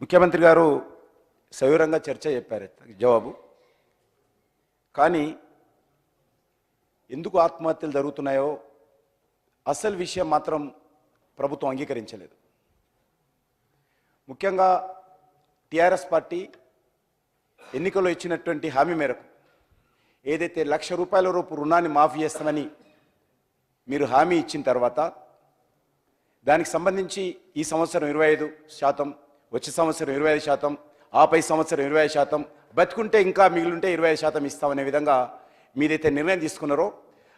ముఖ్యమంత్రి గారు సవివరంగా చర్చ చెప్పారు జవాబు. కానీ ఎందుకు ఆత్మహత్యలు జరుగుతున్నాయో అసలు విషయం మాత్రం ప్రభుత్వం అంగీకరించలేదు. ముఖ్యంగా టీఆర్ఎస్ పార్టీ ఎన్నికల్లో ఇచ్చినటువంటి హామీ మేరకు ఏదైతే ₹1,00,000 రూపు రుణాన్ని మాఫీ చేస్తామని మీరు హామీ ఇచ్చిన తర్వాత దానికి సంబంధించి ఈ సంవత్సరం 25%, వచ్చే సంవత్సరం 25%, ఆపై సంవత్సరం 25%, బతుకుంటే ఇంకా మిగిలింటే 25% ఇస్తామనే విధంగా మీరైతే నిర్ణయం తీసుకున్నారో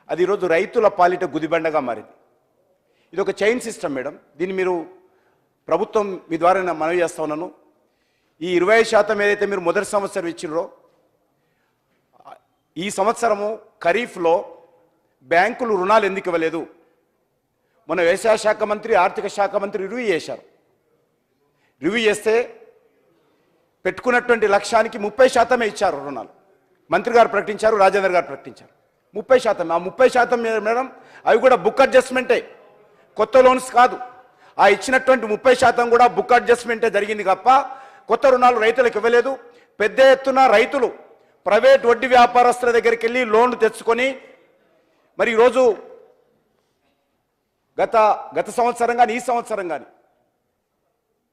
అది ఈరోజు రైతుల పాలిట గుదిబండగా మారింది. ఇది ఒక చైన్ సిస్టమ్ మేడం. దీన్ని మీరు ప్రభుత్వం మీ ద్వారా నేను మనవి చేస్తా ఉన్నాను. ఈ 20% ఏదైతే మీరు మొదటి సంవత్సరం ఇచ్చినరో ఈ సంవత్సరము ఖరీఫ్లో బ్యాంకులు రుణాలు ఎందుకు ఇవ్వలేదు? మన వ్యవసాయ శాఖ మంత్రి, ఆర్థిక శాఖ మంత్రి రివ్యూ చేశారు. రివ్యూ చేస్తే పెట్టుకున్నటువంటి లక్ష్యానికి 30% ఇచ్చారు రుణాలు. మంత్రి గారు ప్రకటించారు, రాజేందర్ గారు ప్రకటించారు 30%. ఆ 30% మేడం అవి కూడా బుక్ అడ్జస్ట్మెంటే, కొత్త లోన్స్ కాదు. ఆ ఇచ్చినటువంటి 30% కూడా బుక్ అడ్జస్ట్మెంటే జరిగింది తప్ప కొత్త రుణాలు రైతులకు ఇవ్వలేదు. పెద్ద ఎత్తున రైతులు ప్రైవేట్ వడ్డీ వ్యాపారస్తుల దగ్గరికి వెళ్ళి లోన్లు తెచ్చుకొని మరి ఈరోజు గత సంవత్సరం కానీ ఈ సంవత్సరం కానీ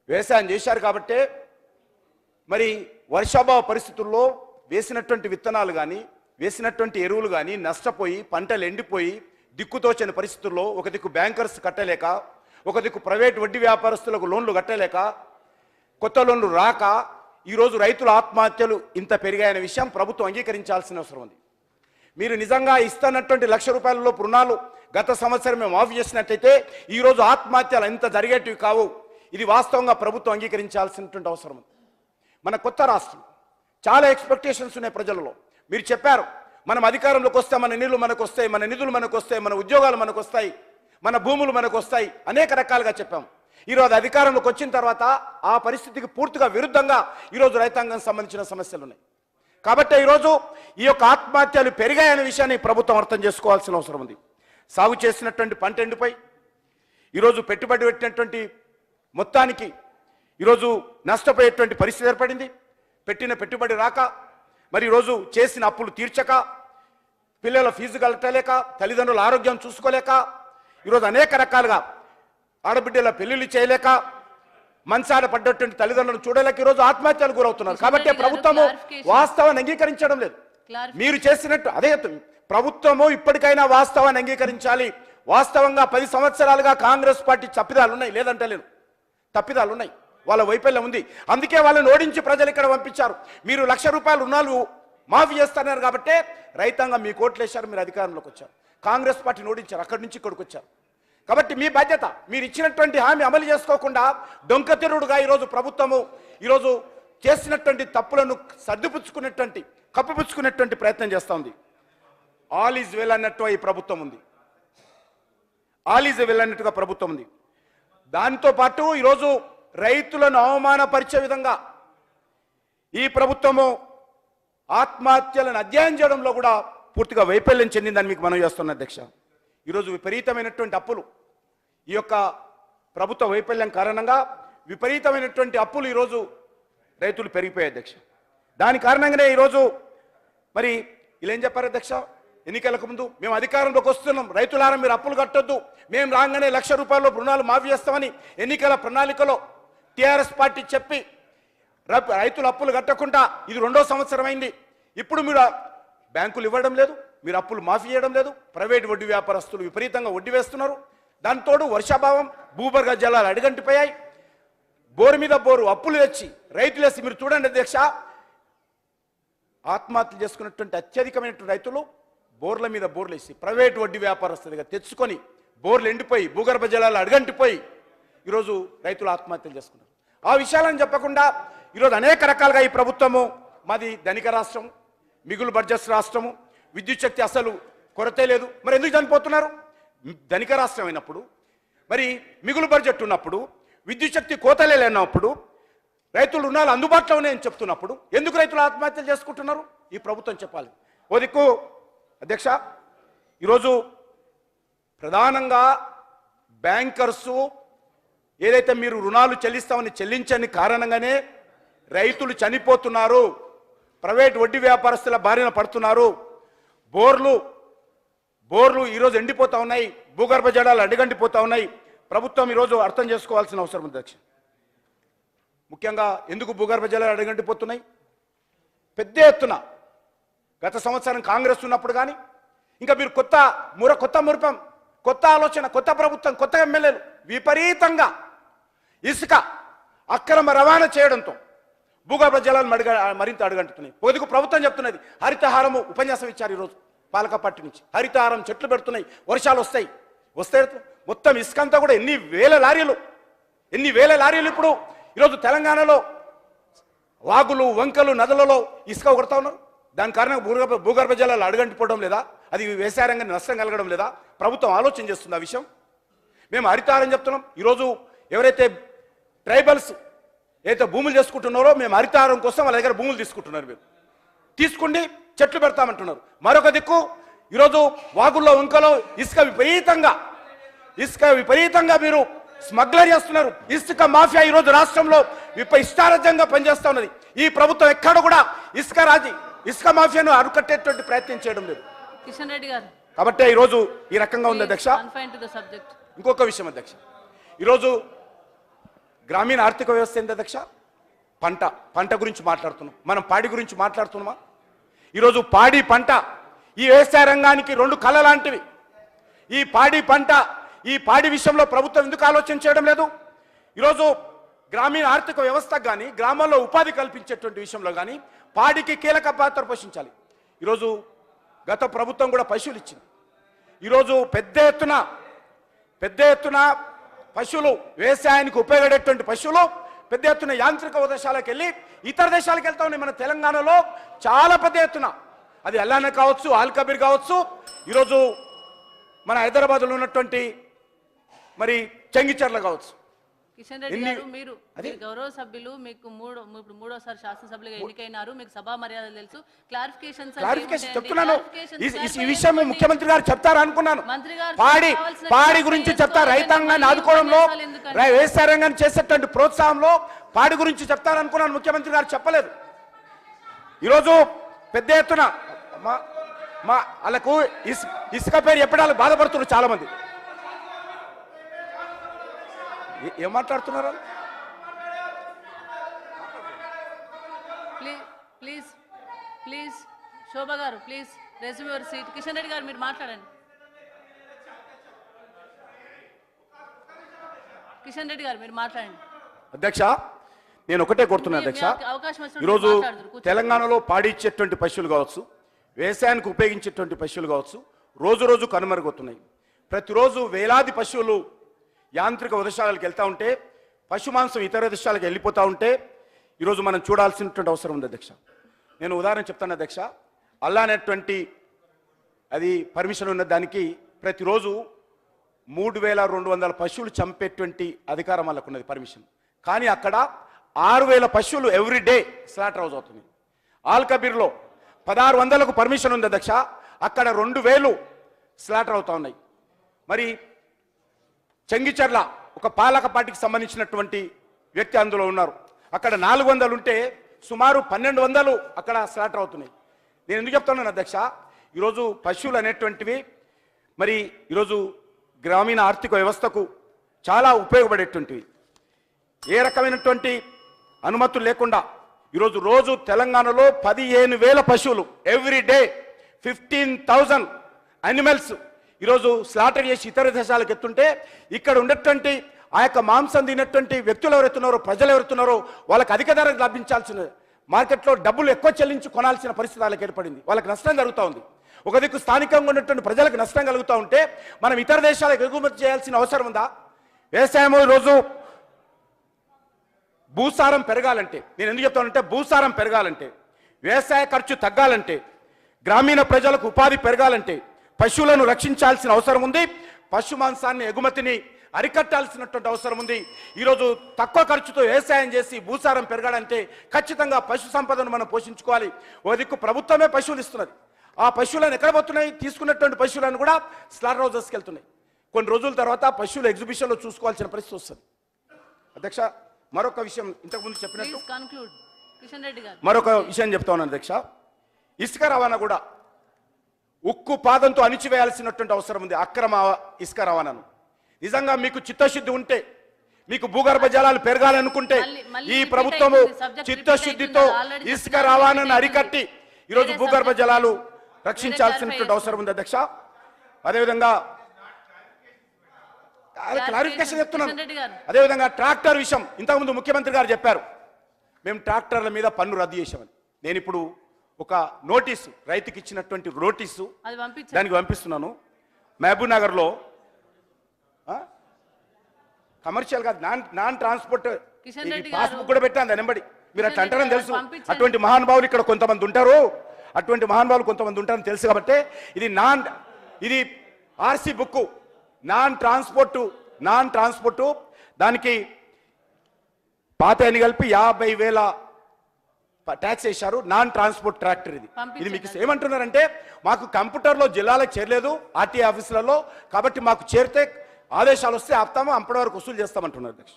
వ్యవసాయం చేశారు. కాబట్టే మరి వర్షాభావ పరిస్థితుల్లో వేసినటువంటి విత్తనాలు కానీ వేసినటువంటి ఎరువులు కానీ నష్టపోయి పంటలు ఎండిపోయి దిక్కుతోచని పరిస్థితుల్లో ఒక దిక్కు బ్యాంకర్స్ కట్టలేక, ఒక దిక్కు ప్రైవేట్ వడ్డీ వ్యాపారస్తులకు లోన్లు కట్టలేక, కొత్త లోన్లు రాక ఈరోజు రైతుల ఆత్మహత్యలు ఇంత పెరిగాయనే విషయం ప్రభుత్వం అంగీకరించాల్సిన అవసరం ఉంది. మీరు నిజంగా ఇస్తున్నటువంటి ₹1,00,000 రుణాలు గత సంవత్సరం మేము మాఫీ చేసినట్టయితే ఈరోజు ఆత్మహత్యలు ఎంత జరిగేటివి కావు. ఇది వాస్తవంగా ప్రభుత్వం అంగీకరించాల్సినటువంటి అవసరం ఉంది. మన కొత్త రాష్ట్రం, చాలా ఎక్స్పెక్టేషన్స్ ఉన్నాయి ప్రజలలో. మీరు చెప్పారు మనం అధికారంలోకి వస్తే మన నీళ్లు మనకు వస్తాయి, మన నిధులు మనకు వస్తాయి, మన ఉద్యోగాలు మనకు వస్తాయి, మన భూములు మనకు వస్తాయి, అనేక రకాలుగా చెప్పాం. ఈరోజు అధికారంలోకి వచ్చిన తర్వాత ఆ పరిస్థితికి పూర్తిగా విరుద్ధంగా ఈరోజు రైతాంగం సంబంధించిన సమస్యలు ఉన్నాయి. కాబట్టి ఈరోజు ఈ యొక్క ఆత్మహత్యలు పెరిగాయనే విషయాన్ని ప్రభుత్వం అర్థం చేసుకోవాల్సిన అవసరం ఉంది. సాగు చేసినటువంటి పంట ఎండిపోయి ఈరోజు పెట్టుబడి పెట్టినటువంటి మొత్తానికి ఈరోజు నష్టపోయేటువంటి పరిస్థితి ఏర్పడింది. పెట్టిన పెట్టుబడి రాక, మరి ఈరోజు చేసిన అప్పులు తీర్చక, పిల్లల ఫీజు కట్టలేక, తల్లిదండ్రుల ఆరోగ్యం చూసుకోలేక, ఈరోజు అనేక రకాలుగా ఆడబిడ్డల పెళ్లిళ్ళు చేయలేక, మంచాన పడ్డటువంటి తల్లిదండ్రులను చూడలేక ఈరోజు ఆత్మహత్యలు గురవుతున్నారు. కాబట్టి ప్రభుత్వము వాస్తవాన్ని అంగీకరించడం లేదు. మీరు చేసినట్టు అదే ప్రభుత్వము ఇప్పటికైనా వాస్తవాన్ని అంగీకరించాలి. వాస్తవంగా 10 సంవత్సరాలుగా కాంగ్రెస్ పార్టీ తప్పిదాలు ఉన్నాయి, లేదంటే లేదు, తప్పిదాలు ఉన్నాయి, వాళ్ళ వైఫల్యం ఉంది. అందుకే వాళ్ళని ఓడించి ప్రజలు ఇక్కడ పంపించారు. మీరు ₹1,00,000 రుణాలు మాఫీ చేస్తున్నారు కాబట్టి రైతాంగం మీ కోట్లు వేశారు, మీరు అధికారంలోకి వచ్చారు. కాంగ్రెస్ పార్టీని ఓడించారు, అక్కడి నుంచి ఇక్కడికి వచ్చారు. కాబట్టి మీ బాధ్యత, మీరు ఇచ్చినటువంటి హామీ అమలు చేసుకోకుండా దొంగతిరుడుగా ఈరోజు ప్రభుత్వము ఈరోజు చేసినటువంటి తప్పులను సర్దిపుచ్చుకునేటువంటి, కప్పిపుచ్చుకునేటువంటి ప్రయత్నం చేస్తూ ఉంది. ఆల్ ఈజ్ వెల్ అన్నట్టు ఈ ప్రభుత్వం ఉంది, ఆల్ ఈజ్ వెల్ అన్నట్టుగా ప్రభుత్వం ఉంది. దాంతో పాటు ఈరోజు రైతులను అవమానపరిచే విధంగా ఈ ప్రభుత్వము ఆత్మహత్యలను అధ్యయనం చేయడంలో కూడా పూర్తిగా వైఫల్యం చెందిందని మీకు మనం చేస్తున్న అధ్యక్ష. ఈరోజు విపరీతమైనటువంటి అప్పులు, ఈ యొక్క ప్రభుత్వ వైఫల్యం కారణంగా విపరీతమైనటువంటి అప్పులు ఈరోజు రైతులు పెరిగిపోయాయి అధ్యక్ష. దాని కారణంగానే ఈరోజు మరి ఇలా ఏం చెప్పారు అధ్యక్ష, ఎన్నికలకు ముందు మేము అధికారంలోకి వస్తున్నాం, రైతులారా మీరు అప్పులు కట్టొద్దు, మేము రాగానే ₹1,00,000 రుణాలు మాఫీ చేస్తామని ఎన్నికల ప్రణాళికలో టీఆర్ఎస్ పార్టీ చెప్పి రైతులు అప్పులు కట్టకుండా ఇది 2వ సంవత్సరం అయింది. ఇప్పుడు మీరు బ్యాంకులు ఇవ్వడం లేదు, మీరు అప్పులు మాఫీ చేయడం లేదు, ప్రైవేట్ వడ్డీ వ్యాపారస్తులు విపరీతంగా వడ్డీ వేస్తున్నారు. దాంతోడు వర్షాభావం, భూగర్భ జలాలు అడుగంటిపోయాయి, బోరు మీద బోరు అప్పులు తెచ్చి రైతులు వేసి మీరు చూడండి అధ్యక్ష, ఆత్మహత్యలు చేసుకున్నటువంటి అత్యధికమైనటువంటి రైతులు బోర్ల మీద బోర్లు వేసి ప్రైవేట్ వడ్డీ వ్యాపారస్తులుగా తెచ్చుకొని బోర్లు ఎండిపోయి భూగర్భ జలాలు అడుగంటిపోయి ఈరోజు రైతులు ఆత్మహత్యలు చేసుకున్నారు. ఆ విషయాలను చెప్పకుండా ఈరోజు అనేక రకాలుగా ఈ ప్రభుత్వము మాది ధనిక రాష్ట్రం, మిగులు బడ్జెట్ రాష్ట్రము, విద్యుత్ శక్తి అసలు కొరతే లేదు, మరి ఎందుకు చనిపోతున్నారు? ధనిక రాష్ట్రం అయినప్పుడు, మరి మిగులు బడ్జెట్ ఉన్నప్పుడు, విద్యుత్ శక్తి కోతలే లేనప్పుడు, రైతులు రుణాలు అందుబాటులో ఉన్నాయని చెప్తున్నప్పుడు ఎందుకు రైతులు ఆత్మహత్యలు చేసుకుంటున్నారు? ఈ ప్రభుత్వం చెప్పాలి. ఓ దిక్కు అధ్యక్ష, ఈరోజు ప్రధానంగా బ్యాంకర్సు ఏదైతే మీరు రుణాలు చెల్లిస్తామని చెల్లించని కారణంగానే రైతులు చనిపోతున్నారు, ప్రైవేట్ వడ్డీ వ్యాపారస్తుల బారిన పడుతున్నారు, బోర్లు ఈరోజు ఎండిపోతా ఉన్నాయి, భూగర్భ జలాలు అడుగంటిపోతా ఉన్నాయి. ప్రభుత్వం ఈరోజు అర్థం చేసుకోవాల్సిన అవసరం ఉంది అధ్యక్ష. ముఖ్యంగా ఎందుకు భూగర్భ జలాలు అడుగంటిపోతున్నాయి? పెద్ద ఎత్తున గత సంవత్సరం కాంగ్రెస్ ఉన్నప్పుడు కానీ ఇంకా మీరు కొత్త మురిపం, కొత్త ఆలోచన, కొత్త ప్రభుత్వం, కొత్త ఎమ్మెల్యేలు విపరీతంగా ఇసుక అక్రమ రవాణా చేయడంతో భూగర్భ జలాలు మరింత అడుగంటున్నాయి. పొదుగు ప్రభుత్వం చెప్తున్నది హరితహారము ఉపన్యాసం ఇచ్చారు ఈరోజు పాలకపట్టి నుంచి. హరితహారం చెట్లు పెడుతున్నాయి, వర్షాలు వస్తాయి మొత్తం ఇసుక అంతా కూడా ఎన్ని వేల లారీలు ఇప్పుడు ఈరోజు తెలంగాణలో వాగులు, వంకలు, నదులలో ఇసుక కొడతా ఉన్నారు. దాని కారణంగా భూగర్భ జలాలు అడుగంటిపోవడం లేదా? అది వ్యవసాయ రంగాన్ని నష్టం కలగడం లేదా? ప్రభుత్వం ఆలోచన చేస్తుంది ఆ విషయం. మేము హరితహారం చెప్తున్నాం. ఈరోజు ఎవరైతే ట్రైబల్స్ ఏదైతే భూములు చేసుకుంటున్నారో మేము హరితహారం కోసం వాళ్ళ దగ్గర భూములు తీసుకుంటున్నారు. మేము తీసుకుండి చెట్లు పెడతామంటున్నారు. మరొక దిక్కు ఈరోజు వాగుల్లో, వంకలో ఇసుక విపరీతంగా మీరు స్మగ్లర్ చేస్తున్నారు. ఇసుక మాఫియా ఈరోజు రాష్ట్రంలో ఇష్టారాజ్యంగా పనిచేస్తా ఉన్నది. ఈ ప్రభుత్వం ఎక్కడ కూడా ఇసుక మాఫియాను అరికట్టేటువంటి ప్రయత్నం చేయడం లేదు. కిషన్ రెడ్డి గారు, కాబట్టి ఈరోజు ఈ రకంగా ఉంది అధ్యక్ష. ఇంకొక విషయం అధ్యక్ష, ఈరోజు గ్రామీణ ఆర్థిక వ్యవస్థ ఏంటి అధ్యక్ష? పంట గురించి మాట్లాడుతున్నాం. మనం పాడి గురించి మాట్లాడుతున్నామా? ఈరోజు పాడి పంట ఈ వ్యవసాయ రంగానికి రెండు కళ లాంటివి. ఈ పాడి విషయంలో ప్రభుత్వం ఎందుకు ఆలోచన చేయడం లేదు? ఈరోజు గ్రామీణ ఆర్థిక వ్యవస్థకు కానీ, గ్రామాల్లో ఉపాధి కల్పించేటువంటి విషయంలో కానీ పాడికి కీలక పాత్ర పోషించాలి. ఈరోజు గత ప్రభుత్వం కూడా పశువులు ఇచ్చింది. ఈరోజు పెద్ద ఎత్తున పశువులు, వ్యవసాయానికి ఉపయోగపడేటువంటి పశువులు పెద్ద ఎత్తున యాంత్రిక దేశాలకు వెళ్ళి ఇతర దేశాలకు వెళ్తా ఉన్నాయి. మన తెలంగాణలో చాలా పెద్ద ఎత్తున, అది అల్లానే కావచ్చు, ఆల్కబీర్ కావచ్చు, ఈరోజు మన హైదరాబాద్లో ఉన్నటువంటి మరి చెంగిచెర్ల కావచ్చు. కిషన్ రెడ్డి గారు, మీరు గౌరవ సభ్యులు, మీకు మూడోసారి శాసనసభ్యులుగా ఎన్నికైనారు, మీకు సభా మర్యాదలు తెలుసు. క్లారిఫికేషన్ చెప్తున్నాను. ఈ విషయం ముఖ్యమంత్రి గారు చెప్తారు అనుకున్నాను. పాడి గురించి చెప్తారు, రైతాంగాన్ని ఆదుకోవడంలో, వ్యవసాయ రంగాన్ని చేసేటువంటి ప్రోత్సాహంలో పాడి గురించి చెప్తారనుకున్నాను. ముఖ్యమంత్రి గారు చెప్పలేదు. ఈరోజు పెద్ద ఎత్తున వాళ్ళకు ఇసుక పేరు చెప్పడానికి బాధపడుతున్నారు చాలా మంది. ఏం మాట్లాడుతున్నారు? ప్లీజ్ శోభ గారు, please resume your seat. Kishan Reddy గారు, మీరు మాట్లాడండి. కిషన్ రెడ్డి గారు, మీరు మాట్లాడండి. అధ్యక్ష, నేను ఒకటే కోరుతున్నా అధ్యక్ష, ఈరోజు తెలంగాణలో పాడి ఇచ్చేటువంటి పశువులు కావచ్చు, వ్యవసాయానికి ఉపయోగించేటువంటి పశువులు కావచ్చు, రోజు కనుమరుగవుతున్నాయి. ప్రతిరోజు వేలాది పశువులు యాంత్రిక ఉదశాలకు వెళ్తూ ఉంటే, పశు మాంసం ఇతర దేశాలకు వెళ్ళిపోతూ ఉంటే ఈరోజు మనం చూడాల్సినటువంటి అవసరం ఉంది అధ్యక్ష. నేను ఉదాహరణ చెప్తాను అధ్యక్ష. అల్లా అనేటువంటి అది పర్మిషన్ ఉన్న దానికి ప్రతిరోజు 3200 పశువులు చంపేటువంటి అధికారం వాళ్ళకు ఉన్నది, పర్మిషన్. కానీ అక్కడ 6000 పశువులు ఎవ్రీడే స్లాటర్ హౌస్ అవుతుంది. ఆల్కబీర్లో 1600కు పర్మిషన్ ఉంది అధ్యక్ష, అక్కడ 2000 స్లాటర్ అవుతా ఉన్నాయి. మరి చెంగిచెర్ల ఒక పాలక పార్టీకి సంబంధించినటువంటి వ్యక్తి అందులో ఉన్నారు. అక్కడ 400 ఉంటే సుమారు 1200 అక్కడ స్లాటర్ అవుతున్నాయి. నేను ఎందుకు చెప్తున్నాను అధ్యక్ష, ఈరోజు పశువులు అనేటువంటివి మరి ఈరోజు గ్రామీణ ఆర్థిక వ్యవస్థకు చాలా ఉపయోగపడేటువంటివి. ఏ రకమైనటువంటి అనుమతులు లేకుండా రోజు తెలంగాణలో 15,000 పశువులు ఎవ్రీడే 15,000 అనిమల్స్ ఈరోజు స్లాటర్ చేసి ఇతర దేశాలకు ఎత్తుంటే, ఇక్కడ ఉన్నటువంటి ఆ యొక్క మాంసం తినేటువంటి వ్యక్తులు ఎవరెత్తున్నారో, ప్రజలు ఎవరెత్తున్నారో వాళ్ళకి అధిక ధరకు లభించాల్సిన, మార్కెట్లో డబ్బులు ఎక్కువ చెల్లించి కొనాల్సిన పరిస్థితి వాళ్ళకి ఏర్పడింది. వాళ్ళకి నష్టం జరుగుతూ ఉంది. ఒక దిక్కు స్థానికంగా ఉన్నటువంటి ప్రజలకు నష్టం కలుగుతూ ఉంటే మనం ఇతర దేశాలకు ఎగుమతి చేయాల్సిన అవసరం ఉందా? వ్యవసాయం ఈరోజు భూసారం పెరగాలంటే, నేను ఎందుకు చెప్తానంటే, భూసారం పెరగాలంటే, వ్యవసాయ ఖర్చు తగ్గాలంటే, గ్రామీణ ప్రజలకు ఉపాధి పెరగాలంటే పశువులను రక్షించాల్సిన అవసరం ఉంది. పశు మాంసాన్ని ఎగుమతిని అరికట్టాల్సినటువంటి అవసరం ఉంది. ఈరోజు తక్కువ ఖర్చుతో వ్యవసాయం చేసి భూసారం పెరగాలంటే ఖచ్చితంగా పశు సంపదను మనం పోషించుకోవాలి. ఓ దిక్కు ప్రభుత్వమే పశువులు ఇస్తున్నది. ఆ పశువులను ఎక్కడ పోతున్నాయి? తీసుకున్నటువంటి పశువులను కూడా స్లాటర్ హౌసెస్కి వెళ్తున్నాయి. కొన్ని రోజుల తర్వాత పశువుల ఎగ్జిబిషన్లో చూసుకోవాల్సిన పరిస్థితి వస్తుంది. అధ్యక్ష మరొక విషయం ఇంతకుముందు చెప్పినట్టు ప్లీజ్ కన్క్లూడ్ కిషన్ రెడ్డి గారు. మరొక విషయం చెప్తా ఉన్నాను అధ్యక్ష. ఇసుక రవాణా కూడా ఉక్కు పాదంతో అణిచివేయాల్సినటువంటి అవసరం ఉంది. అక్రమ ఇసుక రవాణాను నిజంగా మీకు చిత్తశుద్ధి ఉంటే, మీకు భూగర్భ జలాలు పెరగాలనుకుంటే ఈ ప్రభుత్వము చిత్తశుద్ధితో ఇసుక రవాణాను అరికట్టి ఈరోజు భూగర్భ జలాలు రక్షించాల్సినటువంటి అవసరం ఉంది అధ్యక్ష. అదేవిధంగా క్లారిఫికేషన్ చెప్తున్నాను. అదేవిధంగా ట్రాక్టర్ విషయం ఇంతకుముందు ముఖ్యమంత్రి గారు చెప్పారు, మేము ట్రాక్టర్ల మీద పన్ను రద్దు చేశామని. నేను ఇప్పుడు ఒక నోటీసు, రైతుకి ఇచ్చినటువంటి నోటీసు దానికి పంపిస్తున్నాను. మహబూబ్ నగర్లో కమర్షియల్ గా నాన్ ట్రాన్స్పోర్ట్ పాస్బుక్ కూడా పెట్టాను దాని వెంబడి. మీరు అట్లా అంటారని తెలుసు. అటువంటి మహానుభావులు ఇక్కడ కొంతమంది ఉంటారు, అటువంటి మహానుభావులు కొంతమంది ఉంటారని తెలుసు. కాబట్టి ఇది ఆర్సీ బుక్ నాన్ ట్రాన్స్పోర్ట్ దానికి పాత అని కలిపి 50,000 ట్యాక్స్ వేశారు. నాన్ ట్రాన్స్పోర్ట్ ట్రాక్టర్ ఇది మీకు ఏమంటున్నారంటే, మాకు కంప్యూటర్లో జిల్లాలకు చేరలేదు ఆర్టీఐ ఆఫీసులలో, కాబట్టి మాకు చేరితే ఆదేశాలు వస్తే ఆపుతాము, అప్పటి వరకు వసూలు చేస్తామంటున్నారు అధ్యక్ష.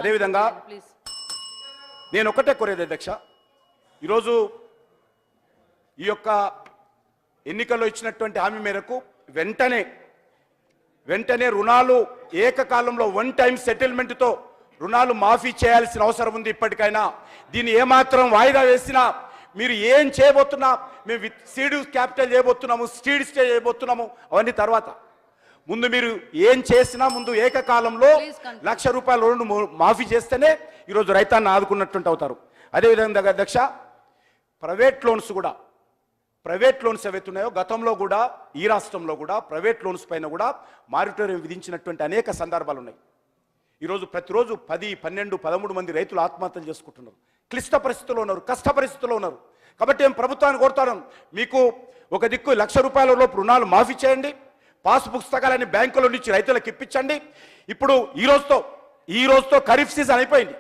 అదేవిధంగా నేను ఒకటే కోరేది అధ్యక్ష, ఈరోజు ఈ యొక్క ఎన్నికల్లో ఇచ్చినటువంటి హామీ మేరకు వెంటనే రుణాలు ఏకకాలంలో 1 టైం సెటిల్మెంట్తో రుణాలు మాఫీ చేయాల్సిన అవసరం ఉంది. ఇప్పటికైనా దీన్ని ఏమాత్రం వాయిదా వేసినా మీరు ఏం చేయబోతున్నా, మేము సీడ్ క్యాపిటల్ చేయబోతున్నాము, సీడ్ స్టే చేయబోతున్నాము, అవన్నీ తర్వాత. ముందు మీరు ఏం చేసినా ముందు ఏకకాలంలో ₹1,00,000 లోన్ మాఫీ చేస్తేనే ఈరోజు రైతాన్ని ఆదుకున్నట్టు అవుతారు. అదేవిధంగా అధ్యక్ష, ప్రైవేట్ లోన్స్ ఏవైతున్నాయో గతంలో కూడా ఈ రాష్ట్రంలో కూడా ప్రైవేట్ లోన్స్ పైన కూడా మారిటోరియం విధించినటువంటి అనేక సందర్భాలు ఉన్నాయి. ఈరోజు ప్రతిరోజు 10, 12, 13 మంది రైతులు ఆత్మహత్యలు చేసుకుంటున్నారు. క్లిష్ట పరిస్థితుల్లో ఉన్నారు, కష్ట పరిస్థితుల్లో ఉన్నారు. కాబట్టి నేను ప్రభుత్వాన్ని కోరుతాను, మీకు ఒక దిక్కు ₹1,00,000 లోపు రుణాలు మాఫీ చేయండి, పాస్ పుస్తకాలని బ్యాంకుల నుంచి రైతులకు ఇప్పించండి. ఇప్పుడు ఈ రోజుతో ఖరీఫ్ సీజన్ అయిపోయింది.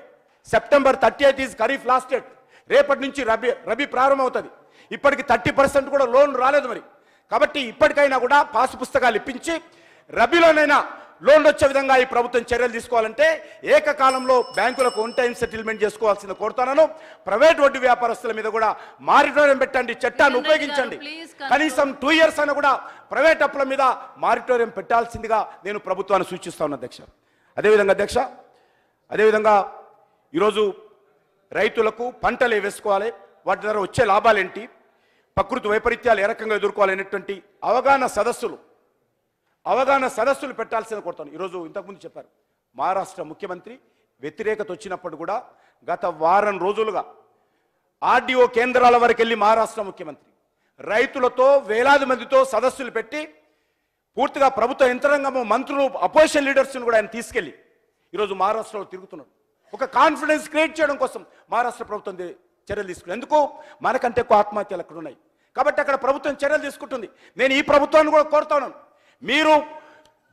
September 30th is kharif last date. రేపటి నుంచి రబీ ప్రారంభమవుతుంది. ఇప్పటికి 30% కూడా లోన్ రాలేదు మరి. కాబట్టి ఇప్పటికైనా కూడా పాస్ పుస్తకాలు ఇప్పించి రబీలోనైనా లోన్లు వచ్చే విధంగా ఈ ప్రభుత్వం చర్యలు తీసుకోవాలంటే ఏకకాలంలో బ్యాంకులకు 1 టైం సెటిల్మెంట్ చేసుకోవాల్సింది కోరుతాను. ప్రైవేట్ వడ్డీ వ్యాపారస్తుల మీద కూడా మారిటోరియం పెట్టండి, చట్టాన్ని ఉపయోగించండి. కనీసం 2 years అయినా కూడా ప్రైవేట్ అప్పుల మీద మారిటోరియం పెట్టాల్సిందిగా నేను ప్రభుత్వాన్ని సూచిస్తా ఉన్నా అధ్యక్ష. అదేవిధంగా ఈరోజు రైతులకు పంటలు వేసుకోవాలి, వాటి ద్వారా వచ్చే లాభాలేంటి, ప్రకృతి వైపరీత్యాలు ఏ రకంగా ఎదుర్కోవాలనేటువంటి అవగాహన సదస్సులు పెట్టాల్సిన కోరుతాను. ఈరోజు ఇంతకుముందు చెప్పారు, మహారాష్ట్ర ముఖ్యమంత్రి వ్యతిరేకత వచ్చినప్పుడు కూడా గత వారం రోజులుగా ఆర్డీఓ కేంద్రాల వరకు వెళ్ళి మహారాష్ట్ర ముఖ్యమంత్రి రైతులతో వేలాది మందితో సదస్సులు పెట్టి పూర్తిగా ప్రభుత్వ యంత్రాంగము, మంత్రులు, అపోజిషన్ లీడర్స్ని కూడా ఆయన తీసుకెళ్ళి ఈరోజు మహారాష్ట్రలో తిరుగుతున్నాడు. ఒక కాన్ఫిడెన్స్ క్రియేట్ చేయడం కోసం మహారాష్ట్ర ప్రభుత్వం చర్యలు తీసుకుంది. ఎందుకు? మనకంటే ఎక్కువ ఆత్మహత్యలు అక్కడ ఉన్నాయి కాబట్టి అక్కడ ప్రభుత్వం చర్యలు తీసుకుంటుంది. నేను ఈ ప్రభుత్వాన్ని కూడా కోరుతాను, మీరు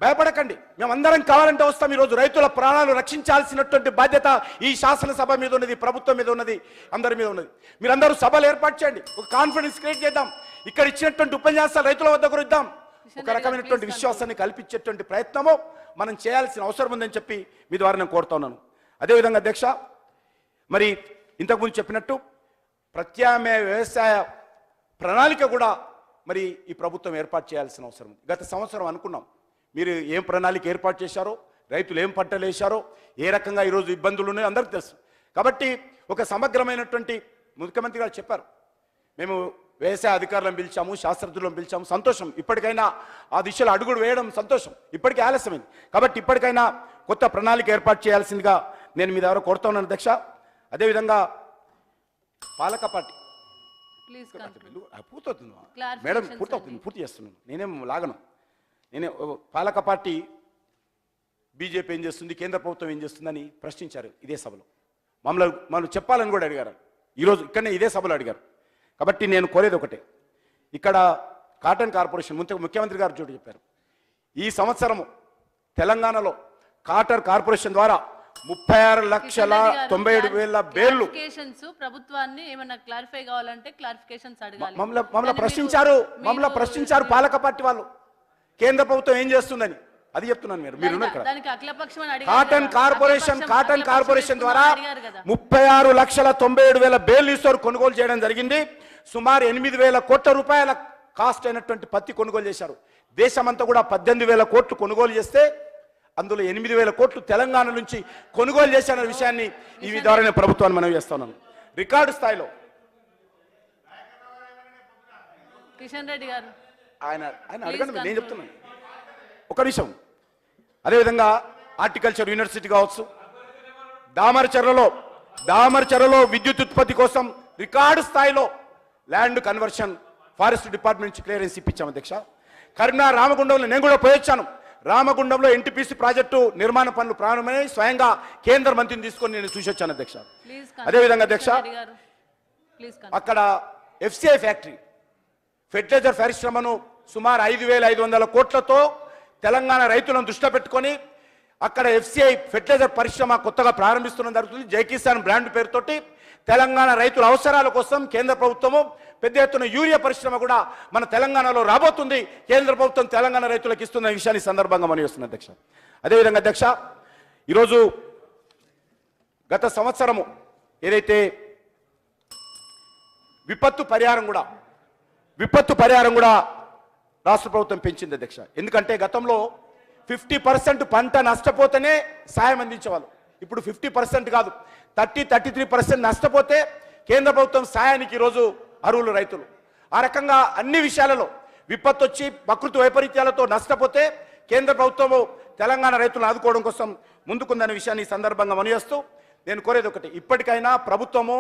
భయపడకండి, మేమందరం కావాలంటే వస్తాం. ఈరోజు రైతుల ప్రాణాలు రక్షించాల్సినటువంటి బాధ్యత ఈ శాసనసభ మీద ఉన్నది, ప్రభుత్వం మీద ఉన్నది, అందరి మీద ఉన్నది. మీరందరూ సభలు ఏర్పాటు చేయండి, ఒక కాన్ఫిడెన్స్ క్రియేట్ చేద్దాం. ఇక్కడ ఇచ్చినటువంటి ఉపన్యాసాలు రైతుల వద్ద కూడా ఇద్దాం. ఒక రకమైనటువంటి విశ్వాసాన్ని కల్పించేటువంటి ప్రయత్నము మనం చేయాల్సిన అవసరం ఉందని చెప్పి మీ ద్వారా నేను కోరుతా ఉన్నాను. అదేవిధంగా అధ్యక్ష, మరి ఇంతకుముందు చెప్పినట్టు ప్రత్యామ్నాయ వ్యవసాయ ప్రణాళిక కూడా మరి ఈ ప్రభుత్వం ఏర్పాటు చేయాల్సిన అవసరం ఉంది. గత సంవత్సరం అనుకున్నాం, మీరు ఏం ప్రణాళిక ఏర్పాటు చేశారో, రైతులు ఏం పంటలు వేశారో, ఏ రకంగా ఈరోజు ఇబ్బందులు ఉన్నాయో అందరికీ తెలుసు. కాబట్టి ఒక సమగ్రమైనటువంటి ముఖ్యమంత్రి గారు చెప్పారు, మేము వ్యవసాయ అధికారులను పిలిచాము, శాస్త్రజ్ఞులను పిలిచాము, సంతోషం. ఇప్పటికైనా ఆ దిశలో అడుగులు వేయడం సంతోషం. ఇప్పటికే ఆలస్యమైంది కాబట్టి ఇప్పటికైనా కొత్త ప్రణాళిక ఏర్పాటు చేయాల్సిందిగా నేను మీ ద్వారా కోరుతా ఉన్నాను అధ్యక్ష. అదేవిధంగా పాలక పార్టీ పూర్తవుతుంది మేడం, పూర్తి చేస్తున్నాను, నేనేం లాగను. పాలక పార్టీ బీజేపీ ఏం చేస్తుంది, కేంద్ర ప్రభుత్వం ఏం చేస్తుందని ప్రశ్నించారు ఇదే సభలో. మమ్మల్ని చెప్పాలని కూడా అడిగారు ఈరోజు ఇక్కడనే ఇదే సభలో అడిగారు. కాబట్టి నేను కోరేది ఒకటే, ఇక్కడ కాటన్ కార్పొరేషన్ ముఖ్యమంత్రి గారు చోటు చెప్పారు, ఈ సంవత్సరము తెలంగాణలో కాటన్ కార్పొరేషన్ ద్వారా 36,97,000 బేర్లు. ప్రభుత్వాన్ని ఏమన్నా క్లారిఫై కావాలంటే క్లారిఫికేషన్స్ అడగాలి. మమ్మల్ని ప్రశ్నించారు పాలక పార్టీ వాళ్ళు, కేంద్ర ప్రభుత్వం ఏం చేస్తుందని. అది చెప్తున్నాను. మీరు ఉన్నారు కదా. దానికి అఖిలపక్షం అని అడిగారు కాటన్ కదా. కార్పొరేషన్ అఖిలపక్షం ద్వారా అడిగారు కదా. 36,97,000 బేల్ లీస్టోర్ కొనుగోలు చేయడం జరిగింది. సుమారు 8,000 కోట్ల రూపాయల కాస్ట్ అయినటువంటి పత్తి కొనుగోలు చేశారు. దేశమంతా కూడా 18,000 కోట్లు కొనుగోలు చేస్తే అందులో 8,000 కోట్లు తెలంగాణ నుంచి కొనుగోలు చేశారన్న విషయాన్ని ఈ ద్వారా నేను ప్రభుత్వాన్ని మనం చేస్తున్నాను. రికార్డు స్థాయిలో కిషన్ రెడ్డి గారు ఆయన అడగండి, నేను చెప్తున్నాను ఒక నిమిషం. అదేవిధంగా హార్టికల్చర్ యూనివర్సిటీ కావచ్చు, దామరచెరలో విద్యుత్ ఉత్పత్తి కోసం రికార్డు స్థాయిలో ల్యాండ్ కన్వర్షన్ ఫారెస్ట్ డిపార్ట్మెంట్ నుంచి క్లియరెన్స్ ఇప్పించాం అధ్యక్ష. కరీంనగర్ రామగుండంలో నేను కూడా పోయొచ్చాను. రామగుండంలో ఎన్టీపీసీ ప్రాజెక్టు నిర్మాణ పనులు ప్రారంభమై స్వయంగా కేంద్ర మంత్రిని తీసుకొని నేను చూసి వచ్చాను అధ్యక్ష. అదేవిధంగా అధ్యక్ష అక్కడ ఎఫ్సిఐ ఫ్యాక్టరీ ఫెర్టిలైజర్ పరిశ్రమను సుమారు 5,500 కోట్లతో తెలంగాణ రైతులను దృష్టిలో పెట్టుకొని అక్కడ ఎఫ్సిఐ ఫెర్టిలైజర్ పరిశ్రమ కొత్తగా ప్రారంభిస్తున్న జరుగుతుంది. జై కిసాన్ బ్రాండ్ పేరుతోటి తెలంగాణ రైతుల అవసరాల కోసం కేంద్ర ప్రభుత్వము పెద్ద ఎత్తున యూరియా పరిశ్రమ కూడా మన తెలంగాణలో రాబోతుంది. కేంద్ర ప్రభుత్వం తెలంగాణ రైతులకు ఇస్తున్న విషయాన్ని సందర్భంగా మనం చేస్తుంది అధ్యక్ష. అదేవిధంగా అధ్యక్ష ఈరోజు గత సంవత్సరము ఏదైతే విపత్తు పరిహారం కూడా రాష్ట్ర ప్రభుత్వం పెంచింది అధ్యక్ష. ఎందుకంటే గతంలో 50% పంట నష్టపోతేనే సాయం అందించేవాళ్ళు. ఇప్పుడు 50% కాదు, 33% నష్టపోతే కేంద్ర ప్రభుత్వం సాయానికి ఈరోజు అర్హులు రైతులు. ఆ రకంగా అన్ని విషయాలలో విపత్తు వచ్చి ప్రకృతి వైపరీత్యాలతో నష్టపోతే కేంద్ర ప్రభుత్వము తెలంగాణ రైతులను ఆదుకోవడం కోసం ముందుకుందనే విషయాన్ని ఈ సందర్భంగా మనయేస్తూ నేను కోరేది ఒకటి, ఇప్పటికైనా ప్రభుత్వము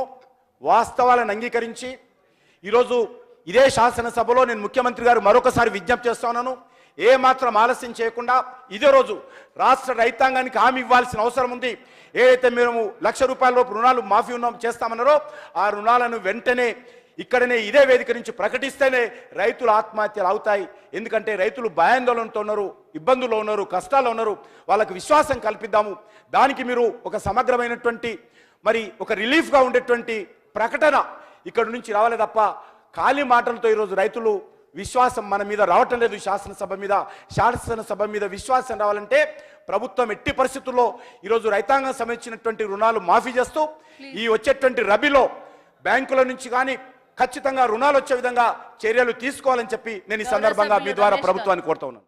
వాస్తవాలను అంగీకరించి ఈరోజు ఇదే శాసనసభలో నేను ముఖ్యమంత్రి గారు మరొకసారి విజ్ఞప్తి చేస్తా ఉన్నాను, ఏ మాత్రం ఆలస్యం చేయకుండా ఇదే రోజు రాష్ట్ర రైతాంగానికి హామీ ఇవ్వాల్సిన అవసరం ఉంది. ఏదైతే మేము ₹1,00,000 రుణాలు మాఫీ చేస్తామన్నారో ఆ రుణాలను వెంటనే ఇక్కడనే ఇదే వేదిక నుంచి ప్రకటిస్తేనే రైతుల ఆత్మహత్యలు అవుతాయి. ఎందుకంటే రైతులు భయాందోళనతో ఉన్నారు, ఇబ్బందుల్లో ఉన్నారు, కష్టాల్లో ఉన్నారు. వాళ్ళకి విశ్వాసం కల్పిద్దాము. దానికి మీరు ఒక సమగ్రమైనటువంటి మరి ఒక రిలీఫ్గా ఉండేటువంటి ప్రకటన ఇక్కడ నుంచి రావాలి తప్ప ఖాళీ మాటలతో ఈరోజు రైతులు విశ్వాసం మన మీద రావటం లేదు. శాసనసభ మీద విశ్వాసం రావాలంటే ప్రభుత్వం ఎట్టి పరిస్థితుల్లో ఈరోజు రైతాంగం సంబంధించినటువంటి రుణాలు మాఫీ చేస్తూ ఈ వచ్చేటువంటి రబీలో బ్యాంకుల నుంచి కానీ ఖచ్చితంగా రుణాలు వచ్చే విధంగా చర్యలు తీసుకోవాలని చెప్పి నేను ఈ సందర్భంగా మీ ద్వారా ప్రభుత్వాన్ని కోరుతా ఉన్నాను.